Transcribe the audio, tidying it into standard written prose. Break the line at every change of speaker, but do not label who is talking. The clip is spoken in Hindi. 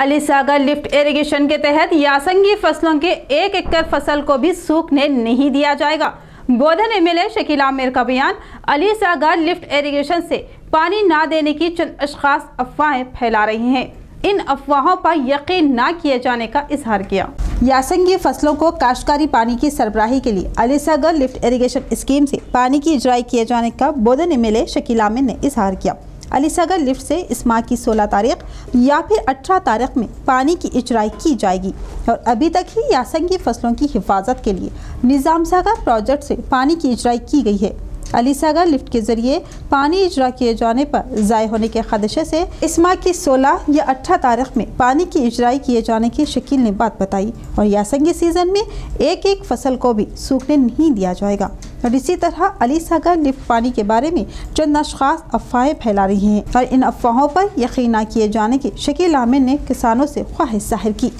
अलीसागर लिफ्ट इरिगेशन के तहत यासंगी फसलों के 1 एकड़ फसल को भी सूखने नहीं दिया जाएगा। बोधन एमएलए शकील आमिर का बयान। अलीसागर लिफ्ट इरिगेशन से पानी ना देने की चंद अशखास अफवाहें फैला रही हैं। इन अफवाहों पर यकीन ना किए जाने का इजहार किया। यासंगी फसलों को काश्तकारी पानी की सरबराही के लिए अलीसागर लिफ्ट इरिगेशन स्कीम से पानी की इजराई किए जाने का बोधन एमएलए शकील आमिर ने इजहार किया। अलीसागर लिफ्ट से इस माह की 16 तारीख या फिर 18 तारीख में पानी की इजराई की जाएगी और अभी तक ही यासंगी फसलों की हिफाजत के लिए निज़ाम सागर प्रोजेक्ट से पानी की इजराई की गई है। अलीसागर लिफ्ट के जरिए पानी इजरा किए जाने पर ज़ाय होने के खदशे से इस माह की 16 या 18 तारीख में पानी की इजराई किए जाने की शकील ने बात बताई और यासंगी सीजन में एक फसल को भी सूखने नहीं दिया जाएगा। और इसी तरह अलीसागर लिफ्ट पानी के बारे में चंद अशखास अफवाहें फैला रही हैं और इन अफवाहों पर यकीन न किए जाने की शकील आमिर ने किसानों से ख्वाहिश जाहिर की।